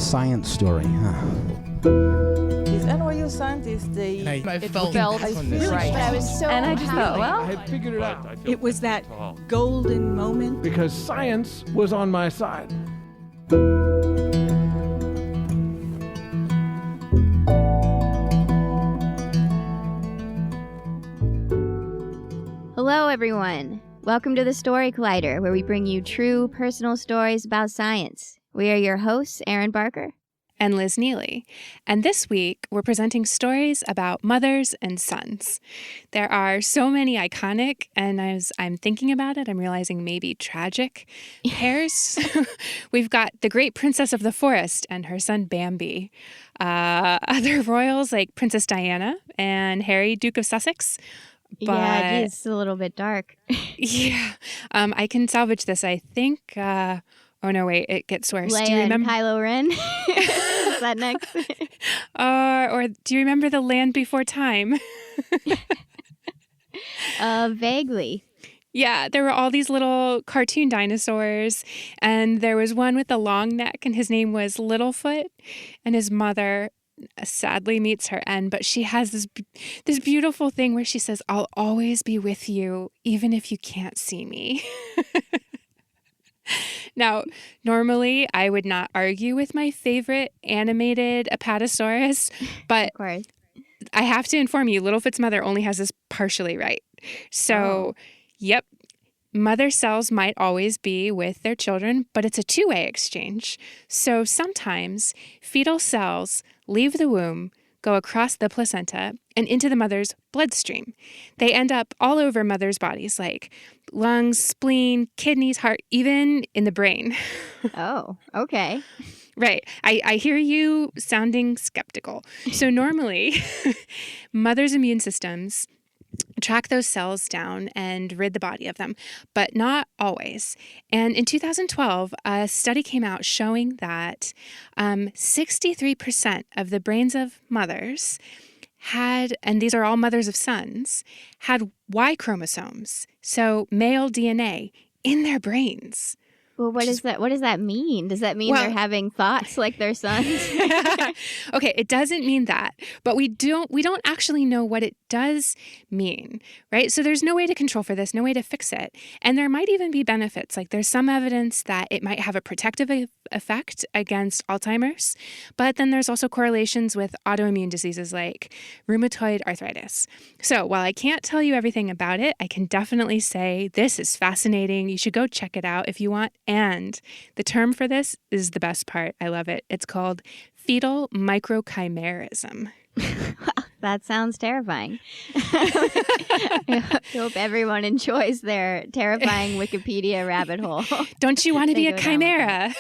science story, huh? These NYU scientists, I felt right. But I was so And I just thought, well, I had figured it out It was that golden moment. because science was on my side. Hello, everyone. Welcome to the Story Collider, where we bring you true personal stories about science. We are your hosts, Erin Barker and Liz Neely. And this week, we're presenting stories about mothers and sons. There are so many iconic, and as I'm thinking about it, I'm realizing maybe tragic pairs. We've got the great Princess of the Forest and her son Bambi. Other royals like Princess Diana and Harry, Duke of Sussex. But, yeah, he's a little bit dark. Yeah. I can salvage this, I think. Oh, no, wait, it gets worse. Leia do you remember? and Kylo Ren. Is that next? Or do you remember The Land Before Time? Vaguely. Yeah, there were all these little cartoon dinosaurs, and there was one with a long neck, and his name was Littlefoot, and his mother sadly meets her end, but she has this beautiful thing where she says, "I'll always be with you, even if you can't see me." Now, normally I would not argue with my favorite animated Apatosaurus, but Of course. I have to inform you, Littlefoot's mother only has this partially right. So, Yep, mother cells might always be with their children, but it's a two-way exchange. So sometimes fetal cells leave the womb, go across the placenta, and into the mother's bloodstream. They end up all over mother's bodies, like lungs, spleen, kidneys, heart, even in the brain. Oh, okay. Right. I hear you sounding skeptical. So normally, mother's immune systems track those cells down and rid the body of them, but not always. And in 2012, a study came out showing that 63% of the brains of mothers had, and these are all mothers of sons, had Y chromosomes, so male DNA, in their brains. Well, what does that mean? Does that mean they're having thoughts like their sons? Okay, it doesn't mean that, but we don't actually know what it does mean, right? So there's no way to control for this, no way to fix it. And there might even be benefits. Like there's some evidence that it might have a protective effect against Alzheimer's, but then there's also correlations with autoimmune diseases like rheumatoid arthritis. So while I can't tell you everything about it, I can definitely say this is fascinating. You should go check it out if you want. And the term for this is the best part. I love it. It's called fetal microchimerism. That sounds terrifying. I hope everyone enjoys their terrifying Wikipedia rabbit hole. Don't you want to be a chimera?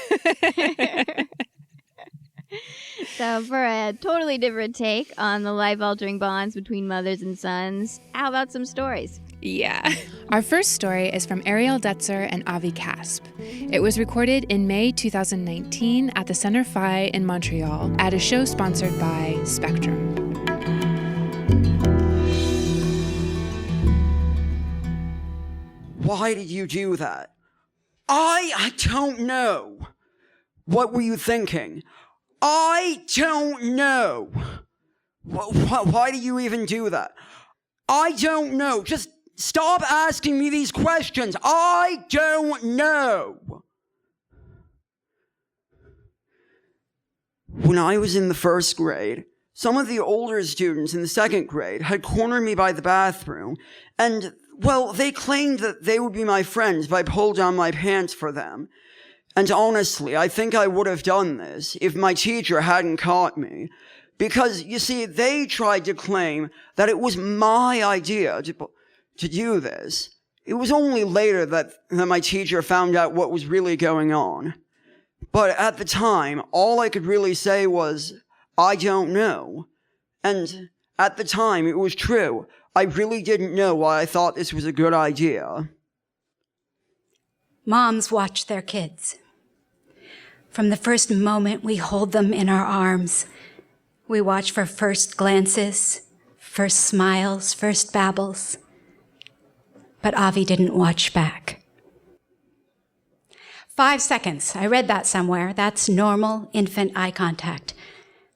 So for a totally different take on the life-altering bonds between mothers and sons, how about some stories? Yeah. Our first story is from Ariel Detzer and Avi Caspe. It was recorded in May 2019 at the Centre Phi in Montreal at a show sponsored by Spectrum. Why did you do that? I don't know. What were you thinking? I don't know. Why do you even do that? I don't know. Just stop asking me these questions. I don't know. When I was in the first grade, some of the older students in the second grade had cornered me by the bathroom, and, well, they claimed that they would be my friends if I pulled down my pants for them. And honestly, I think I would have done this if my teacher hadn't caught me. Because, you see, they tried to claim that it was my idea to do this. It was only later that my teacher found out what was really going on. But at the time, all I could really say was, I don't know. And at the time, it was true. I really didn't know why I thought this was a good idea. Moms watch their kids. From the first moment we hold them in our arms, we watch for first glances, first smiles, first babbles. But Avi didn't watch back. 5 seconds. I read that somewhere. That's normal infant eye contact.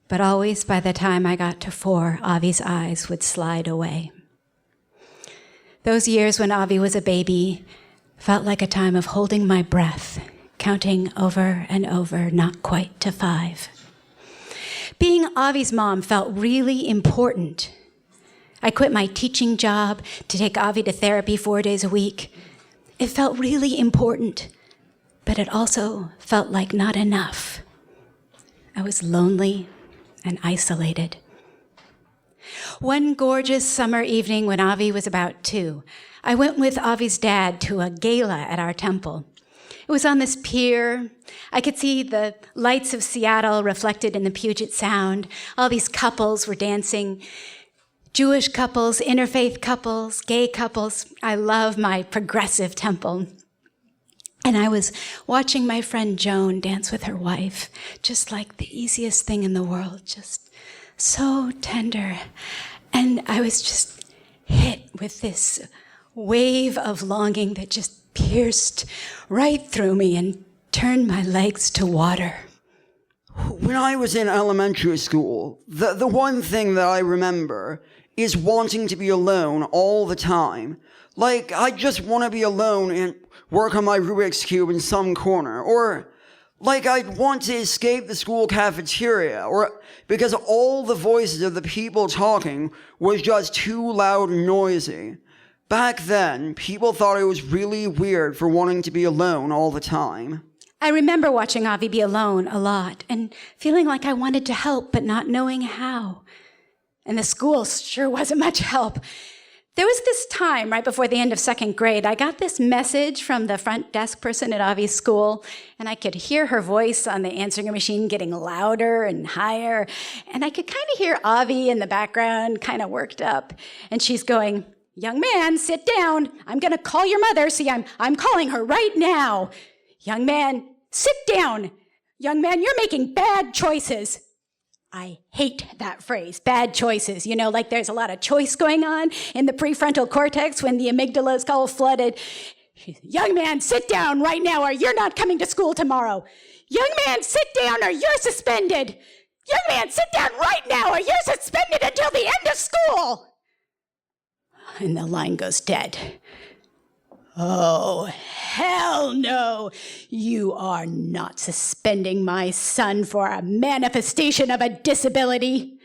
But always by the time I got to 4, Avi's eyes would slide away. Those years when Avi was a baby felt like a time of holding my breath, counting over and over, not quite to 5. Being Avi's mom felt really important. I quit my teaching job to take Avi to therapy 4 days a week. It felt really important, but it also felt like not enough. I was lonely and isolated. One gorgeous summer evening when Avi was about 2, I went with Avi's dad to a gala at our temple. It was on this pier. I could see the lights of Seattle reflected in the Puget Sound. All these couples were dancing. Jewish couples, interfaith couples, gay couples. I love my progressive temple. And I was watching my friend Joan dance with her wife, just like the easiest thing in the world, just so tender. And I was just hit with this wave of longing that just pierced right through me and turned my legs to water. When I was in elementary school, the one thing that I remember is wanting to be alone all the time. Like, I just want to be alone and work on my Rubik's Cube in some corner. Or, like, I'd want to escape the school cafeteria, or because all the voices of the people talking was just too loud and noisy. Back then, people thought it was really weird for wanting to be alone all the time. I remember watching Avi be alone a lot and feeling like I wanted to help but not knowing how. And the school sure wasn't much help. There was this time right before the end of 2nd grade, I got this message from the front desk person at Avi's school, and I could hear her voice on the answering machine getting louder and higher, and I could kind of hear Avi in the background, kind of worked up, and she's going, "Young man, sit down. I'm going to call your mother. See, I'm calling her right now. Young man, sit down. Young man, you're making bad choices." I hate that phrase, bad choices. You know, like there's a lot of choice going on in the prefrontal cortex when the amygdala is all flooded. "Young man, sit down right now or you're not coming to school tomorrow. Young man, sit down or you're suspended. Young man, sit down right now or you're suspended until the end of school." And the line goes dead. "Oh, hell no. You are not suspending my son for a manifestation of a disability.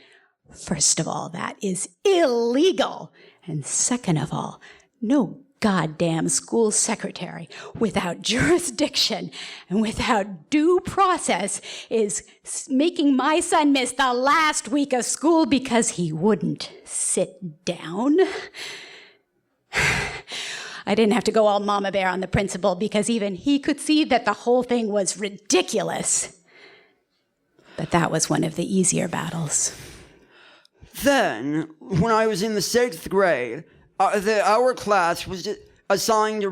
First of all, that is illegal. And second of all, no goddamn school secretary without jurisdiction and without due process is making my son miss the last week of school because he wouldn't sit down." I didn't have to go all mama bear on the principal because even he could see that the whole thing was ridiculous. But that was one of the easier battles. Then, when I was in the 6th grade, our class was assigned to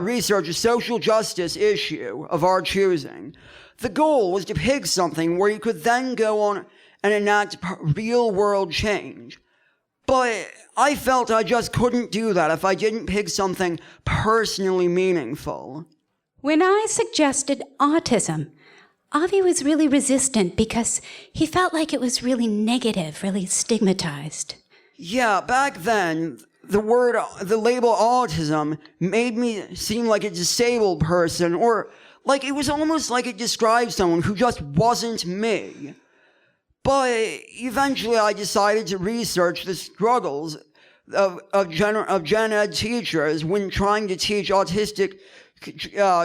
research a social justice issue of our choosing. The goal was to pick something where you could then go on and enact real-world change. But I felt I just couldn't do that if I didn't pick something personally meaningful. When I suggested autism, Avi was really resistant because he felt like it was really negative, really stigmatized. Yeah, back then, the label autism made me seem like a disabled person, or like it was almost like it described someone who just wasn't me. But eventually I decided to research the struggles of gen ed teachers when trying to teach autistic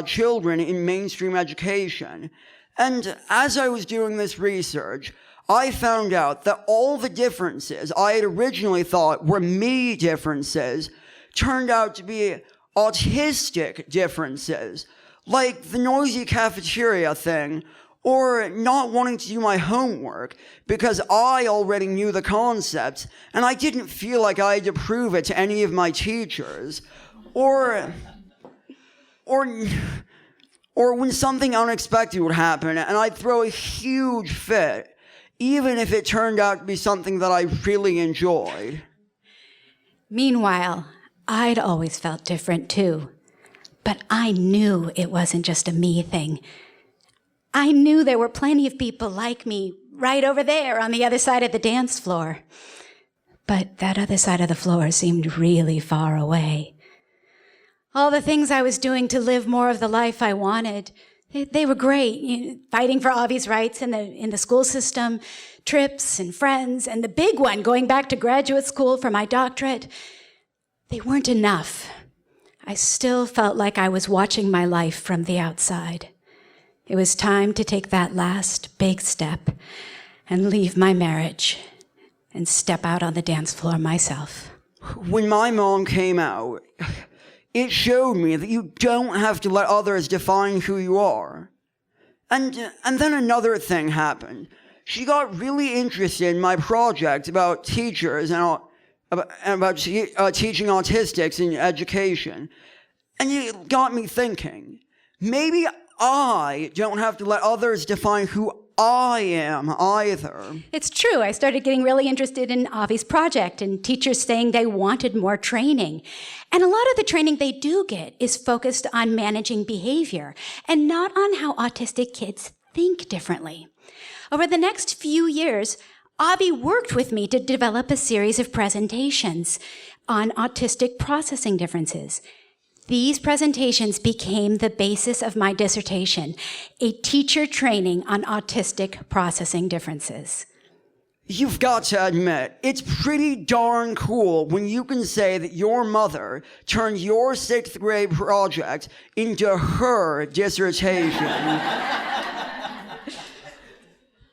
children in mainstream education. And as I was doing this research, I found out that all the differences I had originally thought were me differences turned out to be autistic differences, like the noisy cafeteria thing, or not wanting to do my homework because I already knew the concepts and I didn't feel like I had to prove it to any of my teachers. Or when something unexpected would happen and I'd throw a huge fit, even if it turned out to be something that I really enjoyed. Meanwhile, I'd always felt different too. But I knew it wasn't just a me thing. I knew there were plenty of people like me right over there on the other side of the dance floor. But that other side of the floor seemed really far away. All the things I was doing to live more of the life I wanted, they were great. Fighting for Avi's rights in the school system, trips and friends, and the big one, going back to graduate school for my doctorate. They weren't enough. I still felt like I was watching my life from the outside. It was time to take that last big step and leave my marriage and step out on the dance floor myself. When my mom came out, it showed me that you don't have to let others define who you are. And then another thing happened. She got really interested in my project about teachers and about teaching autistics in education. And it got me thinking, maybe I don't have to let others define who I am either. It's true. I started getting really interested in Avi's project and teachers saying they wanted more training. And a lot of the training they do get is focused on managing behavior and not on how autistic kids think differently. Over the next few years, Avi worked with me to develop a series of presentations on autistic processing differences. These presentations became the basis of my dissertation, a teacher training on autistic processing differences. You've got to admit, it's pretty darn cool when you can say that your mother turned your 6th grade project into her dissertation.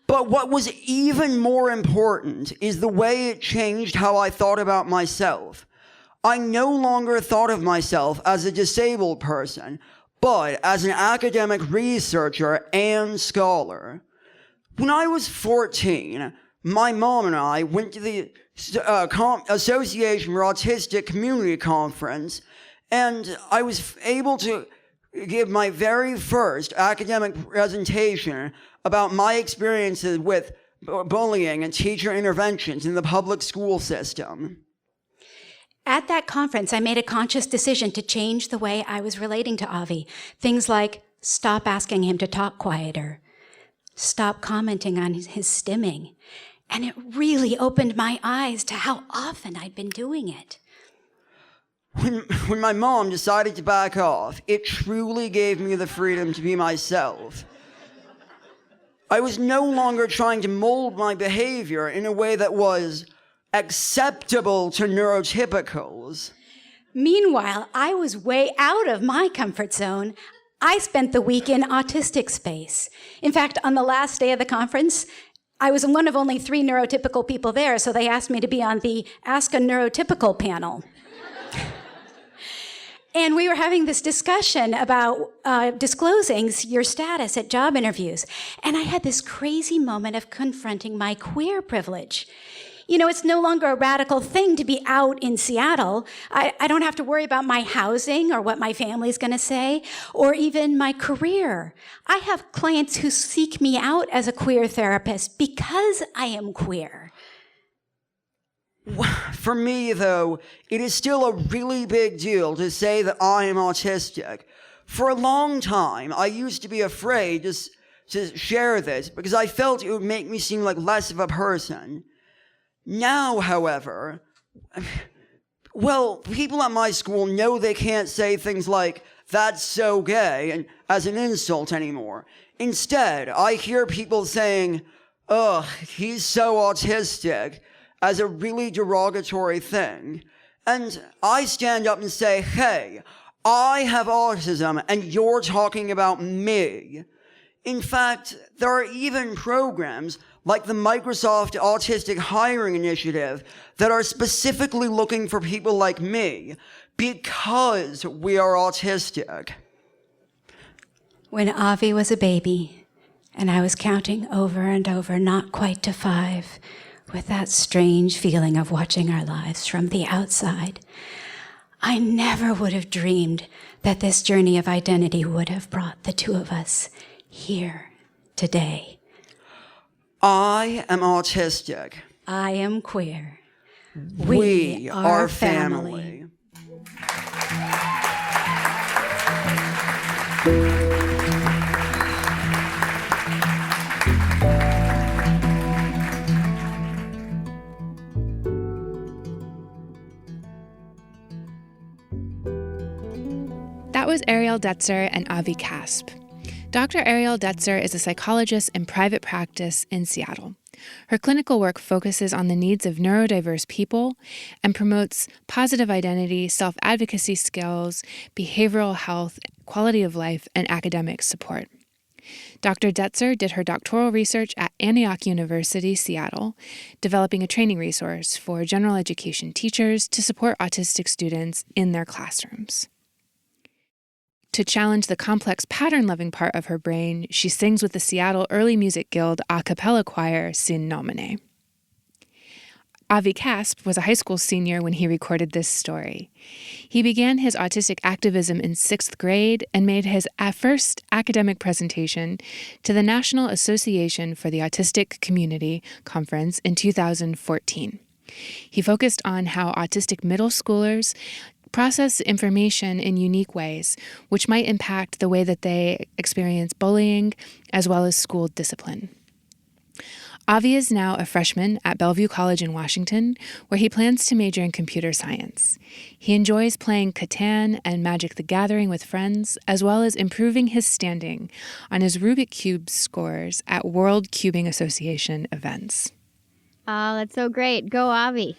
But what was even more important is the way it changed how I thought about myself. I no longer thought of myself as a disabled person, but as an academic researcher and scholar. When I was 14, my mom and I went to the Association for Autistic Community Conference, and I was able to give my very first academic presentation about my experiences with bullying and teacher interventions in the public school system. At that conference, I made a conscious decision to change the way I was relating to Avi. Things like stop asking him to talk quieter, stop commenting on his stimming. And it really opened my eyes to how often I'd been doing it. When my mom decided to back off, it truly gave me the freedom to be myself. I was no longer trying to mold my behavior in a way that was acceptable to neurotypicals. Meanwhile, I was way out of my comfort zone. I spent the week in autistic space. In fact, on the last day of the conference, I was one of only 3 neurotypical people there, so they asked me to be on the Ask a Neurotypical panel. And we were having this discussion about disclosing your status at job interviews. And I had this crazy moment of confronting my queer privilege. You know, it's no longer a radical thing to be out in Seattle. I don't have to worry about my housing or what my family's going to say, or even my career. I have clients who seek me out as a queer therapist because I am queer. For me, though, it is still a really big deal to say that I am autistic. For a long time, I used to be afraid to share this because I felt it would make me seem like less of a person. Now, however, well, people at my school know they can't say things like, "That's so gay," and as an insult anymore. Instead, I hear people saying, "Ugh, he's so autistic," as a really derogatory thing. And I stand up and say, "Hey, I have autism and you're talking about me." In fact, there are even programs like the Microsoft Autistic Hiring Initiative that are specifically looking for people like me because we are autistic. When Avi was a baby, and I was counting over and over, not quite to 5, with that strange feeling of watching our lives from the outside, I never would have dreamed that this journey of identity would have brought the 2 of us here today. I am autistic. I am queer. We are family. was Ariel Detzer and Avi Caspe. Dr. Ariel Detzer is a psychologist in private practice in Seattle. Her clinical work focuses on the needs of neurodiverse people and promotes positive identity, self-advocacy skills, behavioral health, quality of life, and academic support. Dr. Detzer did her doctoral research at Antioch University, Seattle, developing a training resource for general education teachers to support autistic students in their classrooms. To challenge the complex pattern-loving part of her brain, she sings with the Seattle Early Music Guild a capella choir, Sine Nomine. Avi Caspe was a high school senior when he recorded this story. He began his autistic activism in 6th grade and made his first academic presentation to the National Association for the Autistic Community Conference in 2014. He focused on how autistic middle schoolers process information in unique ways, which might impact the way that they experience bullying as well as school discipline. Avi is now a freshman at Bellevue College in Washington, where he plans to major in computer science. He enjoys playing Catan and Magic the Gathering with friends, as well as improving his standing on his Rubik Cube scores at World Cubing Association events. Oh, that's so great. Go, Avi.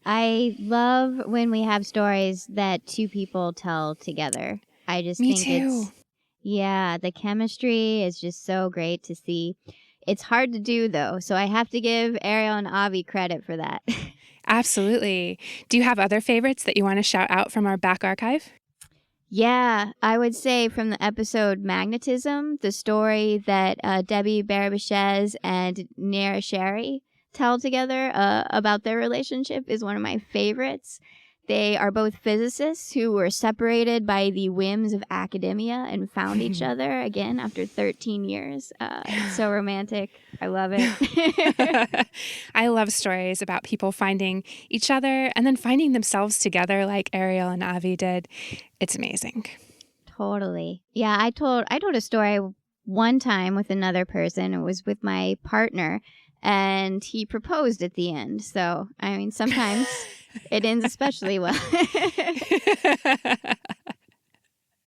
I love when we have stories that two people tell together. I just Me think too. the chemistry is just so great to see. It's hard to do, though, so I have to give Ariel and Avi credit for that. Absolutely. Do you have other favorites that you want to shout out from our back archive? Yeah, I would say from the episode Magnetism, the story that Debbie Barabashez and Nera Sherry tell together about their relationship is one of my favorites. They are both physicists who were separated by the whims of academia and found each other again after 13 years. It's so romantic. I love it. I love stories about people finding each other and then finding themselves together like Ariel and Avi did. It's amazing. Totally. Yeah, I told a story one time with another person. It was with my partner, and he proposed at the end. So, I mean, sometimes it ends especially well.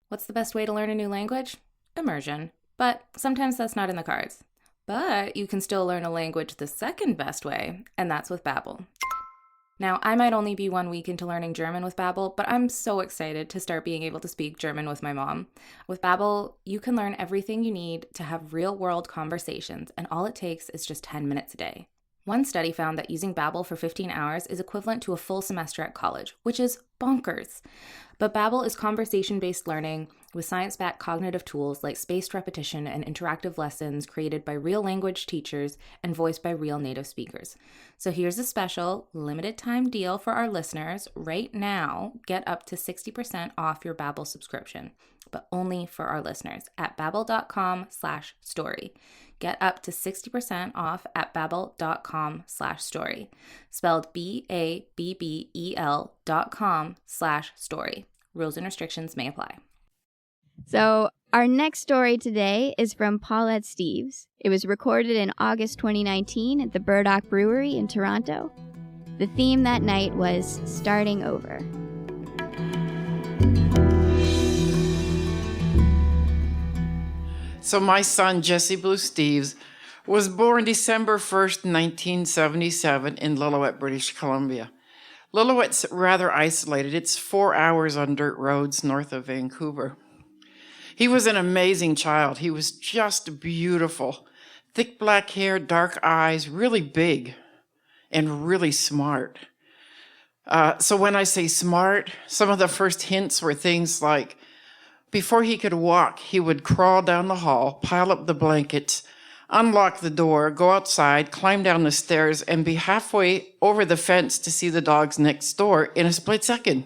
What's the best way to learn a new language? Immersion. But sometimes that's not in the cards. But you can still learn a language the second best way, and that's with Babbel. Now, I might only be 1 week into learning German with Babbel, but I'm so excited to start being able to speak German with my mom. With Babbel, you can learn everything you need to have real-world conversations, and all it takes is just 10 minutes a day. One study found that using Babbel for 15 hours is equivalent to a full semester at college, which is bonkers. But Babbel is conversation-based learning with science-backed cognitive tools like spaced repetition and interactive lessons created by real language teachers and voiced by real native speakers. So here's a special limited-time deal for our listeners. Right now, get up to 60% off your Babbel subscription, but only for our listeners at babbel.com/story. Get up to 60% off at babbel.com/story. Spelled BABBEL.com/story. Rules and restrictions may apply. So our next story today is from Paulette Steeves. It was recorded in August 2019 at the Burdock Brewery in Toronto. The theme that night was starting over. So my son, Jesse Blue Steeves, was born December 1st, 1977 in Lillooet, British Columbia. Lillooet's rather isolated. It's 4 hours on dirt roads north of Vancouver. He was an amazing child. He was just beautiful. Thick black hair, dark eyes, really big, and really smart. So when I say smart, some of the first hints were things like, before he could walk, he would crawl down the hall, pile up the blankets, unlock the door, go outside, climb down the stairs, and be halfway over the fence to see the dogs next door in a split second.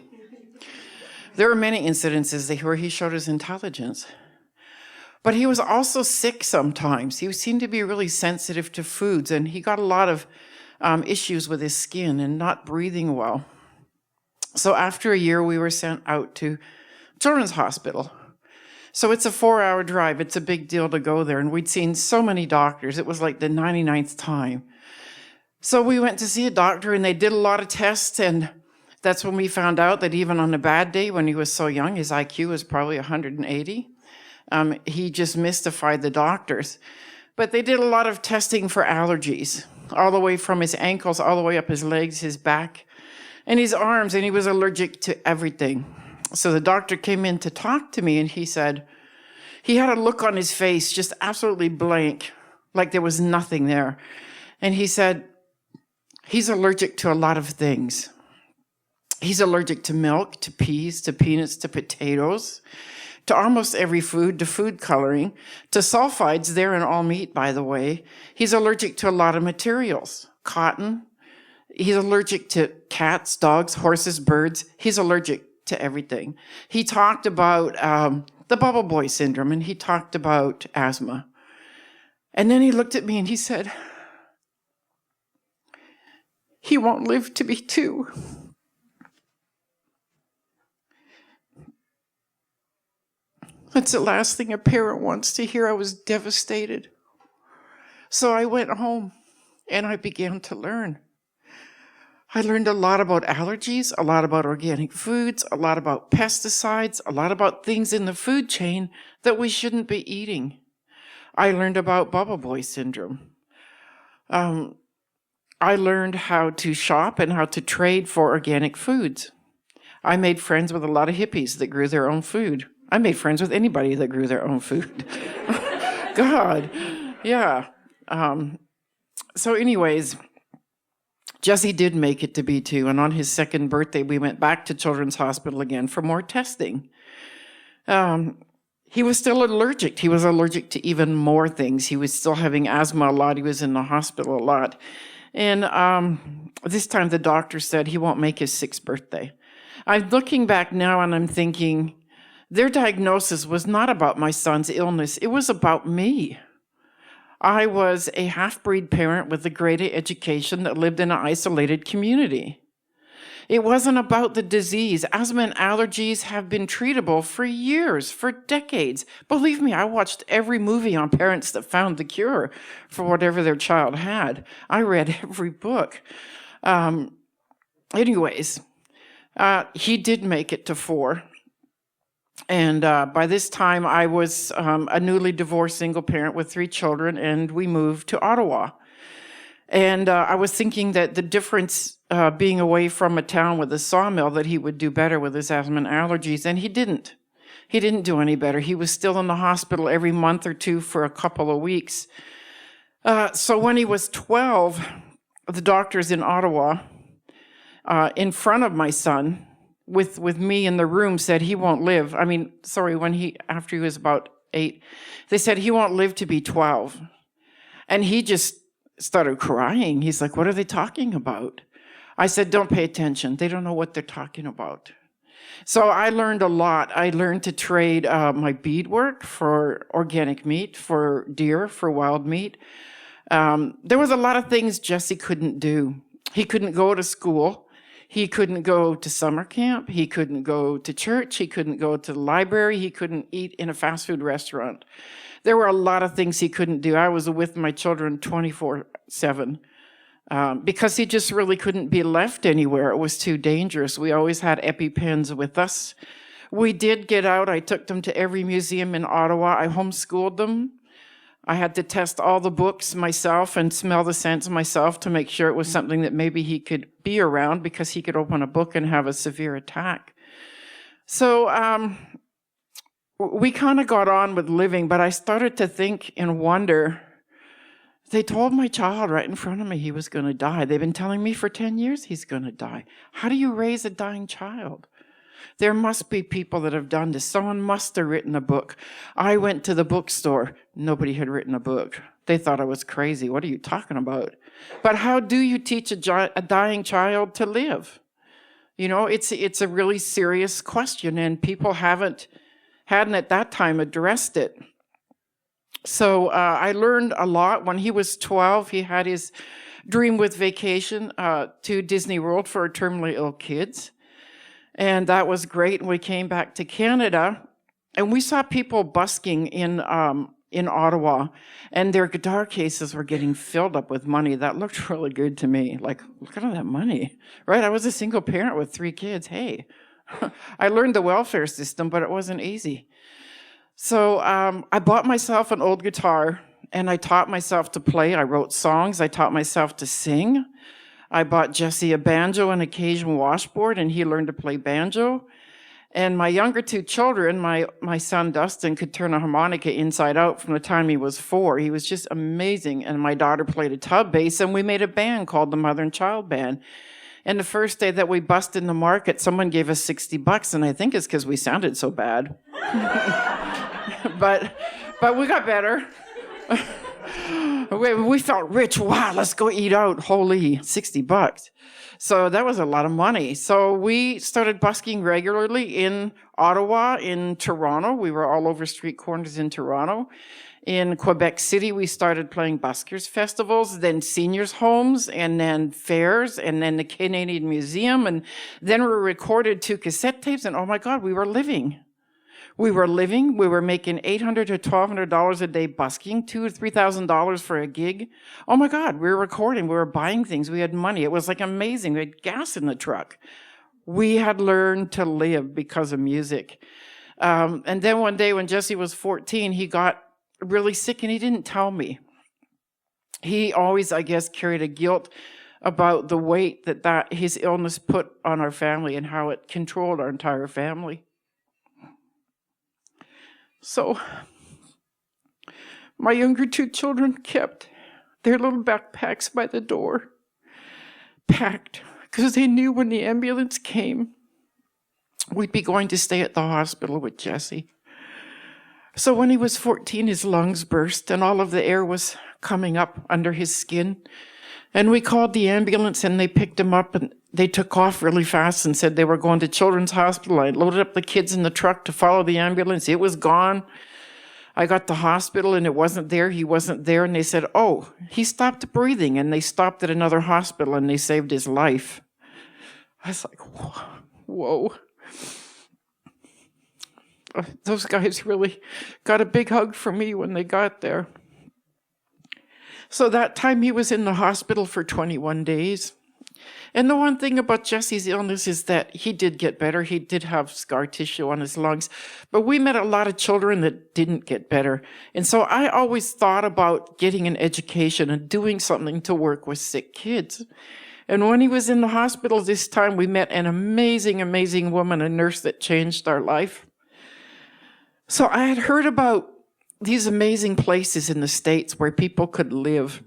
There were many incidences where he showed his intelligence. But he was also sick sometimes. He seemed to be really sensitive to foods, and he got a lot of issues with his skin and not breathing well. So after a year, we were sent out to Children's Hospital. So it's a 4-hour drive. It's a big deal to go there. And we'd seen so many doctors. It was like the 99th time. So we went to see a doctor, and they did a lot of tests, and That's when we found out that even on a bad day, when he was so young, his IQ was probably 180. He just mystified the doctors. But they did a lot of testing for allergies, all the way from his ankles, all the way up his legs, his back, and his arms, and he was allergic to everything. So the doctor came in to talk to me, and he said, he had a look on his face, just absolutely blank, like there was nothing there. And he said, he's allergic to a lot of things. He's allergic to milk, to peas, to peanuts, to potatoes, to almost every food, to food coloring, to sulfides, they're in all meat, by the way. He's allergic to a lot of materials, cotton. He's allergic to cats, dogs, horses, birds. He's allergic to everything. He talked about the bubble boy syndrome, and he talked about asthma. And then he looked at me and he said, he won't live to be 2. That's the last thing a parent wants to hear. I was devastated. So I went home and I began to learn. I learned a lot about allergies, a lot about organic foods, a lot about pesticides, a lot about things in the food chain that we shouldn't be eating. I learned about bubble boy syndrome. I learned how to shop and how to trade for organic foods. I made friends with a lot of hippies that grew their own food. I made friends with anybody that grew their own food. God, yeah. So anyways, Jesse did make it to B2, and on his 2nd birthday, we went back to Children's Hospital again for more testing. He was still allergic. He was allergic to even more things. He was still having asthma a lot. He was in the hospital a lot. And this time the doctor said he won't make his 6th birthday. I'm looking back now and I'm thinking, their diagnosis was not about my son's illness. It was about me. I was a half-breed parent with a grade A education that lived in an isolated community. It wasn't about the disease. Asthma and allergies have been treatable for years, for decades. Believe me, I watched every movie on parents that found the cure for whatever their child had. I read every book. Anyways, he did make it to 4. And by this time, I was a newly divorced single parent with 3 children, and we moved to Ottawa. And I was thinking that the difference being away from a town with a sawmill, that he would do better with his asthma and allergies, and he didn't. He didn't do any better. He was still in the hospital every month or 2 for a couple of weeks. So when he was 12, the doctors in Ottawa, in front of my son, with me in the room, said he won't live. After he was about 8, they said he won't live to be 12. And he just started crying. He's like, what are they talking about? I said, don't pay attention. They don't know what they're talking about. So I learned a lot. I learned to trade my beadwork for organic meat, for deer, for wild meat. There was a lot of things Jesse couldn't do. He couldn't go to school. He couldn't go to summer camp. He couldn't go to church. He couldn't go to the library. He couldn't eat in a fast food restaurant. There were a lot of things he couldn't do. I was with my children 24/7 because he just really couldn't be left anywhere. It was too dangerous. We always had EpiPens with us. We did get out. I took them to every museum in Ottawa. I homeschooled them. I had to test all the books myself and smell the scents myself to make sure it was something that maybe he could be around, because he could open a book and have a severe attack. So we kind of got on with living, but I started to think and wonder, they told my child right in front of me he was going to die. They've been telling me for 10 years he's going to die. How do you raise a dying child? There must be people that have done this. Someone must have written a book. I went to the bookstore. Nobody had written a book. They thought I was crazy. What are you talking about? But how do you teach a dying child to live? You know, it's a really serious question, and people hadn't at that time addressed it. So I learned a lot. When he was 12, he had his dream with vacation to Disney World for terminally ill kids. And that was great. And we came back to Canada, and we saw people busking in in Ottawa, and their guitar cases were getting filled up with money. That looked really good to me. Like, look at all that money, right? I was a single parent with 3 kids. Hey, I learned the welfare system, but it wasn't easy. So I bought myself an old guitar, and I taught myself to play. I wrote songs. I taught myself to sing. I bought Jesse a banjo and a Cajun washboard, and he learned to play banjo. And my younger 2 children, my son Dustin could turn a harmonica inside out from the time he was 4. He was just amazing. And my daughter played a tub bass, and we made a band called the Mother and Child Band. And the first day that we busted in the market, someone gave us $60, and I think it's because we sounded so bad. but we got better. We felt rich. Wow, let's go eat out. Holy, $60. So that was a lot of money. So we started busking regularly in Ottawa, in Toronto. We were all over street corners in Toronto. In Quebec City, we started playing buskers festivals, then seniors' homes, and then fairs, and then the Canadian Museum. And then we recorded 2 cassette tapes, and oh my God, we were living. We were making $800 to $1,200 a day busking, $2,000 to $3,000 for a gig. Oh my God, we were recording, we were buying things, we had money. It was like amazing. We had gas in the truck. We had learned to live because of music. And then one day when Jesse was 14, he got really sick and he didn't tell me. He always, I guess, carried a guilt about the weight that his illness put on our family and how it controlled our entire family. So my younger 2 children kept their little backpacks by the door, packed, because they knew when the ambulance came, we'd be going to stay at the hospital with Jesse. So when he was 14, his lungs burst and all of the air was coming up under his skin. And we called the ambulance and they picked him up and they took off really fast and said they were going to Children's Hospital. I loaded up the kids in the truck to follow the ambulance. It was gone. I got to the hospital and it wasn't there. He wasn't there. And they said, oh, he stopped breathing. And they stopped at another hospital and they saved his life. I was like, whoa. Those guys really got a big hug from me when they got there. So that time he was in the hospital for 21 days. And the one thing about Jesse's illness is that he did get better. He did have scar tissue on his lungs. But we met a lot of children that didn't get better. And so I always thought about getting an education and doing something to work with sick kids. And when he was in the hospital this time, we met an amazing, amazing woman, a nurse that changed our life. So I had heard about these amazing places in the States where people could live,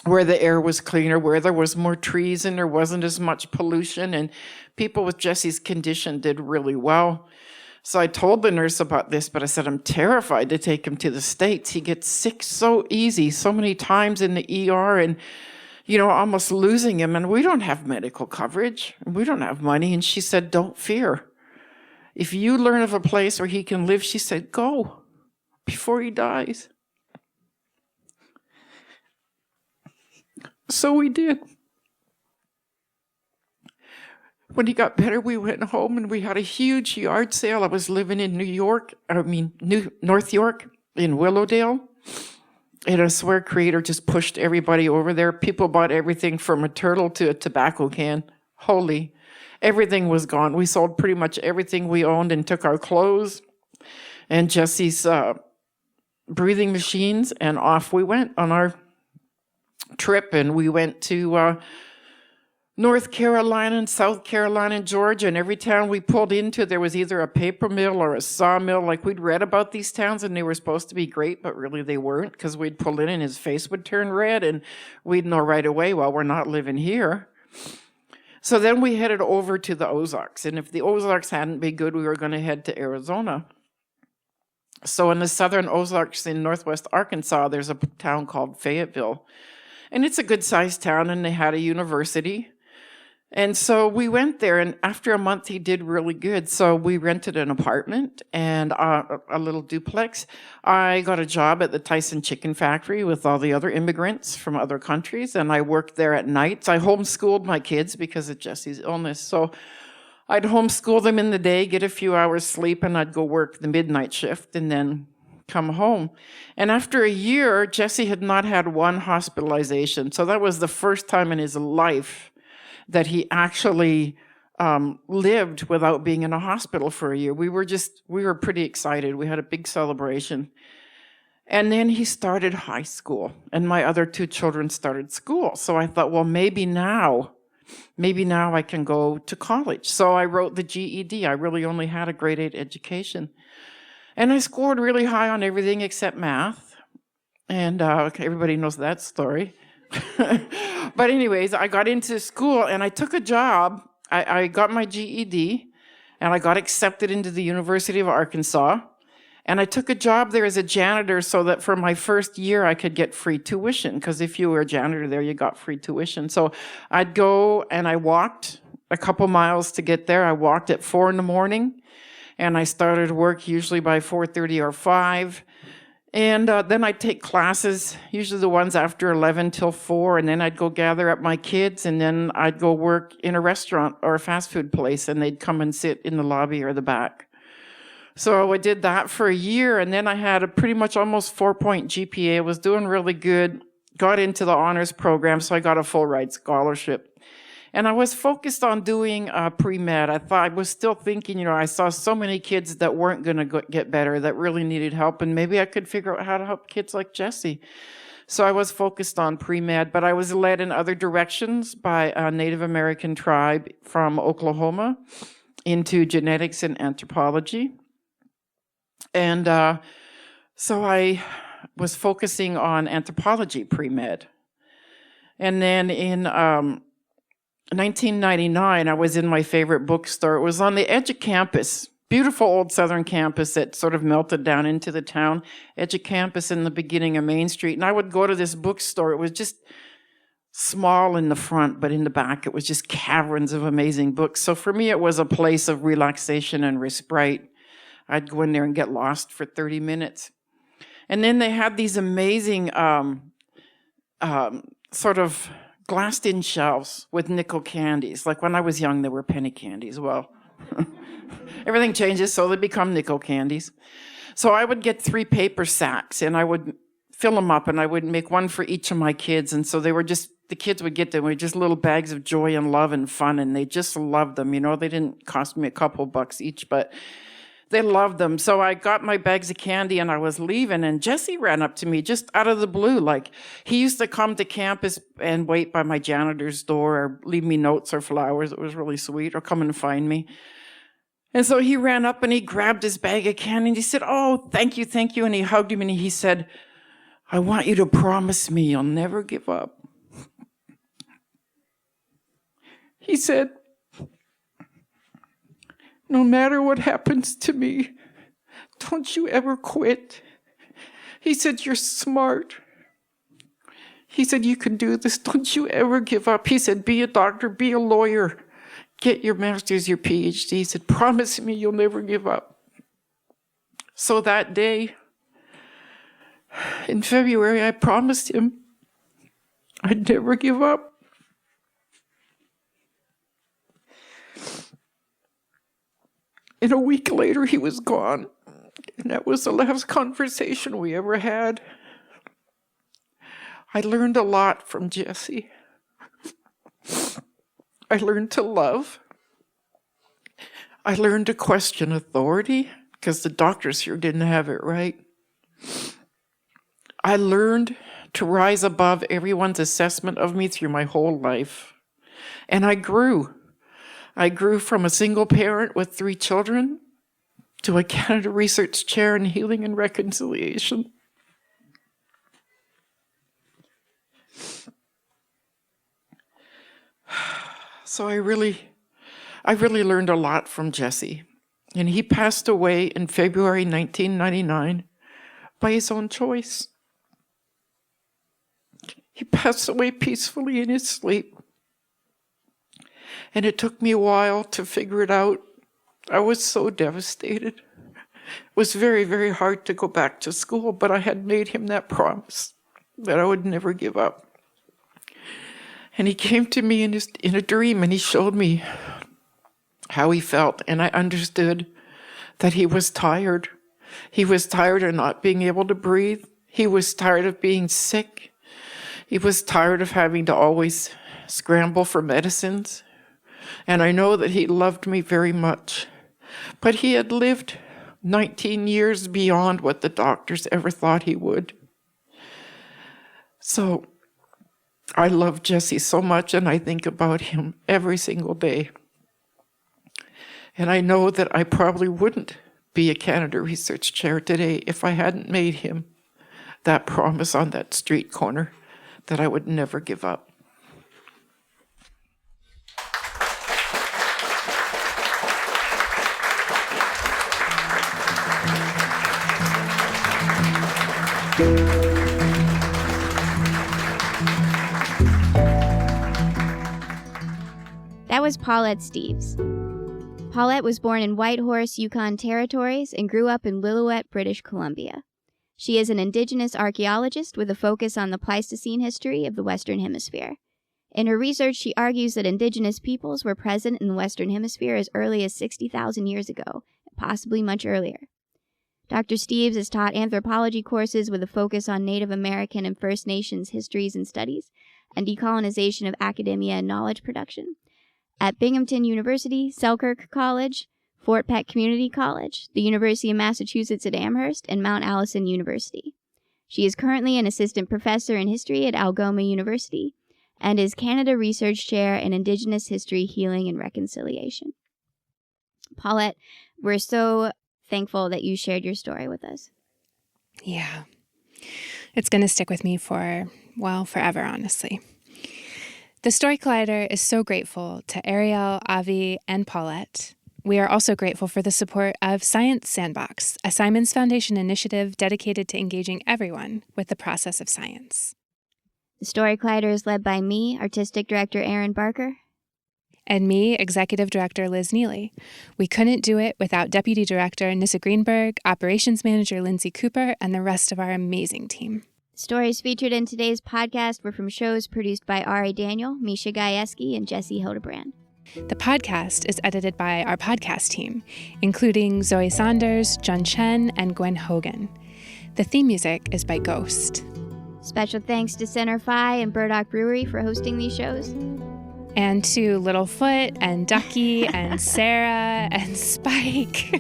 where the air was cleaner, where there was more trees and there wasn't as much pollution, and people with Jesse's condition did really well. So I told the nurse about this, but I said, I'm terrified to take him to the States. He gets sick so easy, so many times in the ER, and, almost losing him, and we don't have medical coverage, and we don't have money. And she said, don't fear. If you learn of a place where he can live, she said, go before he dies. So we did. When he got better, we went home and we had a huge yard sale. I was living in North York, in Willowdale. And I swear Creator just pushed everybody over there. People bought everything from a turtle to a tobacco can. Holy. Everything was gone. We sold pretty much everything we owned and took our clothes and Jesse's breathing machines, and off we went on our trip. And we went to North Carolina and South Carolina and Georgia, and every town we pulled into, there was either a paper mill or a sawmill. Like, we'd read about these towns and they were supposed to be great, but really they weren't, because we'd pull in and his face would turn red and we'd know right away, well, we're not living here. So then we headed over to the Ozarks, and if the Ozarks hadn't been good, we were going to head to Arizona. So in the southern Ozarks in northwest Arkansas, there's a town called Fayetteville, and it's a good-sized town, and they had a university. And so we went there, and after a month, he did really good. So we rented an apartment and a little duplex. I got a job at the Tyson Chicken Factory with all the other immigrants from other countries, and I worked there at nights. I homeschooled my kids because of Jesse's illness. So I'd homeschool them in the day, get a few hours sleep, and I'd go work the midnight shift and then come home. And after a year, Jesse had not had one hospitalization. So that was the first time in his life that he actually lived without being in a hospital for a year. We were pretty excited. We had a big celebration. And then he started high school, and my other two children started school. So I thought, well, maybe now I can go to college. So I wrote the GED. I really only had a grade 8 education. And I scored really high on everything except math. And everybody knows that story. But anyways, I got into school and I took a job. I got my GED and I got accepted into the University of Arkansas. And I took a job there as a janitor so that for my first year I could get free tuition, because if you were a janitor there, you got free tuition. So I'd go and I walked a couple miles to get there. I walked at 4 a.m. and I started work usually by 4:30 or 5. And then I'd take classes, usually the ones after 11 till 4, and then I'd go gather up my kids, and then I'd go work in a restaurant or a fast food place, and they'd come and sit in the lobby or the back. So I did that for a year, and then I had a pretty much almost 4-point GPA. I was doing really good, got into the honors program, so I got a full ride scholarship. And I was focused on doing pre-med. I was still thinking, I saw so many kids that weren't going to get better, that really needed help, and maybe I could figure out how to help kids like Jesse. So I was focused on pre-med, but I was led in other directions by a Native American tribe from Oklahoma into genetics and anthropology. And so I was focusing on anthropology pre-med. And then in 1999, I was in my favorite bookstore. It was on the edge of campus, beautiful old southern campus that sort of melted down into the town, edge of campus in the beginning of Main Street. And I would go to this bookstore. It was just small in the front, but in the back, it was just caverns of amazing books. So for me, it was a place of relaxation and respite. I'd go in there and get lost for 30 minutes. And then they had these amazing sort of glassed-in shelves with nickel candies. Like when I was young, they were penny candies. Well, everything changes, so they become nickel candies. So I would get 3 paper sacks, and I would fill them up, and I would make one for each of my kids. And so they were just, the kids would get them with just little bags of joy and love and fun, and they just loved them. They didn't cost me a couple bucks each, but they loved them. So I got my bags of candy and I was leaving, and Jesse ran up to me just out of the blue. Like, he used to come to campus and wait by my janitor's door or leave me notes or flowers. It was really sweet, or come and find me. And so he ran up and he grabbed his bag of candy and he said, "Oh, thank you, thank you." And he hugged me and he said, "I want you to promise me you'll never give up." He said, "No matter what happens to me, don't you ever quit." He said, "You're smart." He said, "You can do this. Don't you ever give up." He said, "Be a doctor, be a lawyer, get your master's, your PhD." He said, "Promise me you'll never give up." So that day, in February, I promised him I'd never give up. And a week later, he was gone. And that was the last conversation we ever had. I learned a lot from Jesse. I learned to love. I learned to question authority, because the doctors here didn't have it right. I learned to rise above everyone's assessment of me through my whole life. And I grew. I grew from a single parent with 3 children to a Canada Research Chair in Healing and Reconciliation. So I really learned a lot from Jesse. And he passed away in February 1999 by his own choice. He passed away peacefully in his sleep. And it took me a while to figure it out. I was so devastated. It was very, very hard to go back to school, but I had made him that promise that I would never give up. And he came to me in a dream, and he showed me how he felt, and I understood that he was tired. He was tired of not being able to breathe. He was tired of being sick. He was tired of having to always scramble for medicines. And I know that he loved me very much. But he had lived 19 years beyond what the doctors ever thought he would. So I love Jesse so much, and I think about him every single day. And I know that I probably wouldn't be a Canada Research Chair today if I hadn't made him that promise on that street corner that I would never give up. That was Paulette Steeves. Paulette was born in Whitehorse, Yukon Territories, and grew up in Lillooet, British Columbia. She is an Indigenous archaeologist with a focus on the Pleistocene history of the Western Hemisphere. In her research, she argues that Indigenous peoples were present in the Western Hemisphere as early as 60,000 years ago, possibly much earlier. Dr. Steeves has taught anthropology courses with a focus on Native American and First Nations histories and studies, and decolonization of academia and knowledge production at Binghamton University, Selkirk College, Fort Peck Community College, the University of Massachusetts at Amherst, and Mount Allison University. She is currently an assistant professor in history at Algoma University and is Canada Research Chair in Indigenous History, Healing, and Reconciliation. Paulette, we're so thankful that you shared your story with us. Yeah. It's going to stick with me for, well, forever, honestly. The Story Collider is so grateful to Ariel, Avi, and Paulette. We are also grateful for the support of Science Sandbox, a Simons Foundation initiative dedicated to engaging everyone with the process of science. The Story Collider is led by me, Artistic Director Erin Barker. And me, Executive Director Liz Neely. We couldn't do it without Deputy Director Nissa Greenberg, Operations Manager Lindsay Cooper, and the rest of our amazing team. Stories featured in today's podcast were from shows produced by Ari Daniel, Misha Gajewski, and Jesse Hildebrand. The podcast is edited by our podcast team, including Zoe Saunders, John Chen, and Gwen Hogan. The theme music is by Ghost. Special thanks to Center Phi and Burdock Brewery for hosting these shows. And to Littlefoot and Ducky and Sarah and Spike.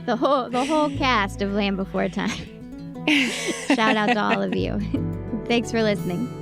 The whole cast of Land Before Time. Shout out to all of you. Thanks for listening.